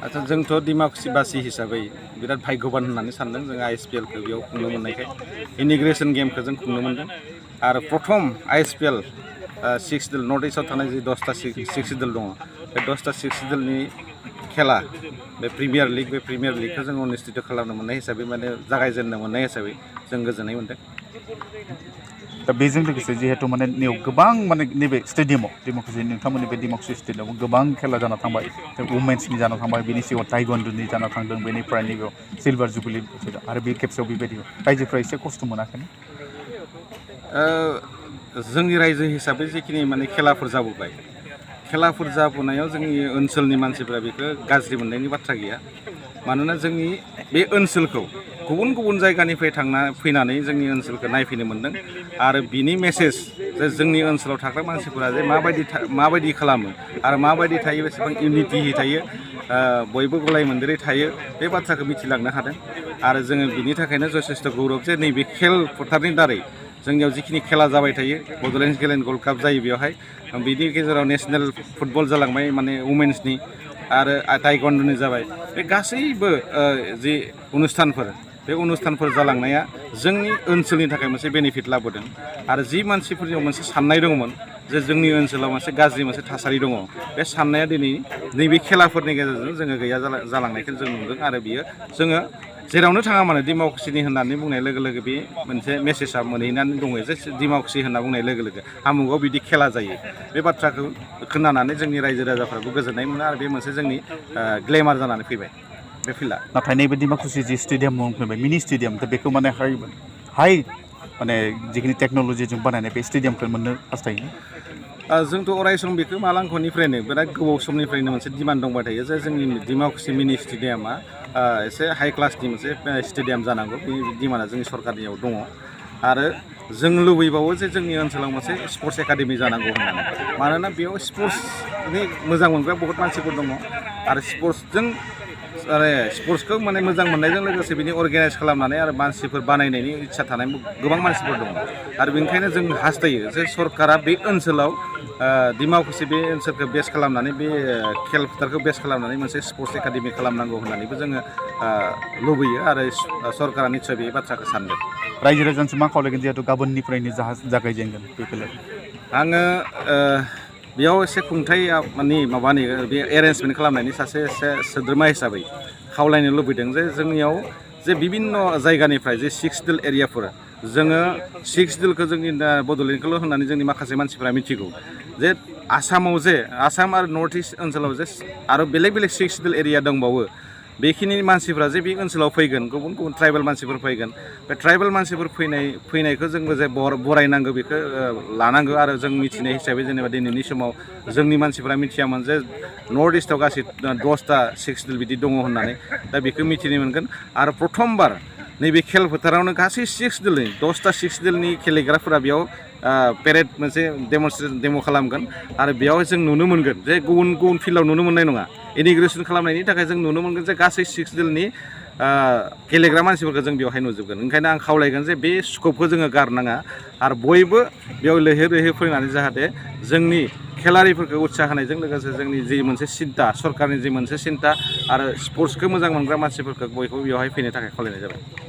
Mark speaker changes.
Speaker 1: आच्छा जोंथ' डिमाकुसिबासि हिसाबै बिराद भाग्यबान होननानै सानदों जों ISPL खौ बेयाव खुंनो मोननायखाय इनिग्रेसन गेमखौ जों खुंनो मोनदों आरो प्रथम ISPL 6 दल नर्थ इस्टआव थानाय जि 10टा 6 दल दङ बे 10टा 6 दलनि खेला बे प्रिमियार लिगखौ जों अनुस्थित खालामनो मोननाय हिसाबै माने जागायजेननो मोननाय हिसाबै जों गोजोननाय मोनदों।
Speaker 2: दा बेजों लोगोसे जिहेतु माने नैयाव गोबां माने नैबे स्टेडियामाव डेम'क्रेसि नोंथांमोननि बे डेम'क्रेसि स्टेडियामाव गोबां खेला जाना थांबाय वुमेन्सनि जाना थांबाय बेनि सिगाङाव टाइगन्डुनि जाना थांदों बेनिफ्राय नैबेयाव सिलभार जुबुलि आरो बे खेबसेयाव बेबायदि रायजोफ्रा एसे खस्थ' मोनाखै
Speaker 1: जोंनि रायजो हिसाबै जिखिनि माने खेलाफोर जाबोनायाव जोंनि ओनसोलनि मानसिफ्रा बेखौ गाज्रि मोननायनि बाथ्रा गैया मानोना जोंनि बे ओनसोलखौ गुबुन जायगानिफ्राय फैनानै जोंनि ओनसोलखौ नायफैनो मोनदों आरो बिनि मेसेज जे जोंनि ओनसोलाव थाग्रा मानसिफोरा जे माबायदि खालामो आरो माबायदि थायो बेसेबां इउनिटियै थायो बयबो गलाय मोनदेरै थायो बे बाथ्राखौ मिथिलांनो हादों आरो जोङो बिनि थाखायनो जथेस्थ' गौरब जे नैबे खेल फोथारनि दारै जोंनियाव जिखिनि खेला जाबाय थायो बड'लेण्ड गेलेन गल्ड काप जायो बेवहाय बिनि गेजेराव नेसनेल फुटबल जालांबाय माने वुमेन्सनि आरो टाइगन्डुनि जाबाय बे गासैबो जि बे अनुस्थानफोर जालांनाया जोंनि ओनसोलनि थाखाय मोनसे बेनिफिट लाबोदों आरो जि मानसिफोरनियाव मोनसे साननाय दङमोन जे जोंनि ओनसोलाव मोनसे गाज्रि मोनसे थासारि दङ बे साननाया दिनै नैबे खेलाफोरनि गेजेरजों जोङो गैया जालांनायखौ जों नुदों आरो बियो जोङो जेरावनो थाङा मानो डिमाकुसिनि होननानै बुंनाय लोगो लोगो बे मोनसे मेसेजआ मोनहैनानै दङ जे डिमाकुसि होनना बुंनाय लोगो लोगो आमुगाव बिदि खेला जायो बे बाथ्राखौ खोनानानै जोंनि रायजो राजाफ्राबो गोजोननाय मोनो आरो बे मोनसे जोंनि ग्लेमार जानानै फैबाय बे फिल्डआ।
Speaker 2: नाथाय नैबे डिमाकुसि जि स्टेडियाम फैबाय मिनि स्टेडियाम दा बेखौ माने हाइ माने जिखिनि टेक्न'लजिजों बानायनाय बे स्टेडियामखौ मोननो हास्थायो।
Speaker 1: जोंथ' अराय सम बेखौ मालांखनिफ्रायनो बिराद गोबाव समनिफ्रायनो मोनसे डिमान्ड दंबाय थायो जे जोंनि डिमाकुसि मिनि स्टेडियामा एसे हाइ क्लासनि मोनसे स्टेडियाम जानांगौ बे डिमान्डआ जोंनि सरकारनियाव दङ आरो जों लुबैबावो जे जोंनि ओनसोलाव मोनसे स्पर्ट्स एकाडेमि जानांगौ होननानै मानोना बेयाव स्पर्ट्सनि मोजां मोनग्रा बहुत मानसिफोर दङ आरो स्पर्ट्सखौ माने मोजां मोननायजों लोगोसे बिनि अर्गेनाइज खालामनानै आरो मानसिफोर बानायनायनि इच्छा थानाय गोबां मानसिफोर दङ आरो बेनिखायनो जों हास्थायो जे सरकारा बे ओनसोलाव डिमाकुसि बे ओनसोलखौ बेस खालामनानै बे खेल फोथारखौ बेस खालामनानै मोनसे स्पर्ट्स एकाडेमि खालामनांगौ होननानैबो जोङो लुबैयो आरो सरकारा निस्सय बे बाथ्राखौ सानगोन।
Speaker 2: रायजो राजानिसिम मा खावलायगोन जिहेतु गाबोननिफ्रायनो जागायजेनगोन बे खेलाया
Speaker 1: आङो बेयाव एसे खुंथाय माबानि बे एरेन्जमेन्ट खालामनायनि सासे सोद्रोमा हिसाबै खावलायनो लुबैदों जे जोंनियाव जे बिभिन्न जायगानिफ्राय जे 6 दल एरियाफोर जोङो 6 दलखौ जोंनि बड'लेण्डखौल' होननानै जोंनि माखासे मानसिफोरा मिथिगौ जे आसामाव जे आसाम आरो नर्थ इस्ट ओनसोलाव जे आरो बेलेग 6 दल एरिया दंबावो बेखिनि मानसिफ्रा जे बे ओनसोलाव फैगोन गुबुन ट्राइबेल मानसिफोर फैगोन बे ट्राइबेल मानसिफोर फैनायखौ जोंबो जे बरायनांगौ बेखौ लानांगौ आरो जों मिथिनाय हिसाबै जेनेबा दिनैनि समाव जोंनि मानसिफ्रा मिथियामोन जे नर्थ इस्टआव गासै 10टा 6 दल बिदि दङ होननानै दा बेखौ मिथिनो मोनगोन आरो प्रथमबार नैबे खेल फोथारावनो गासै 10टा 6 दलनि गेलेग्राफोरा बेयाव पेरेड मोनसे डेम' खालामगोन आरो बेयाव जों नुनो मोनगोन जे गुबुन फिल्डआव नुनो मोननाय नङा इनिग्रेसन खालामनायनि थाखाय जों नुनो मोनगोन जे गासै 6 दलनि गेलेग्रा मानसिफोरखौ जों बेवहाय नुजोबगोन ओंखायनो आं खावलायगोन जे बे स्कपखौ जोङो गारनाङा आरो बयबो बेयाव लैहोर फैनानै जाहाथे जोंनि खेलारिफोरखौ उत्साह होनायजों लोगोसे जोंनि जि मोनसे सिन्था सरकारनि जि मोनसे सिन्था आरो स्पर्ट्सखौ मोजां मोनग्रा मानसिफोरखौ बयखौबो बेवहाय फैनो थाखाय खावलायनाय जाबाय।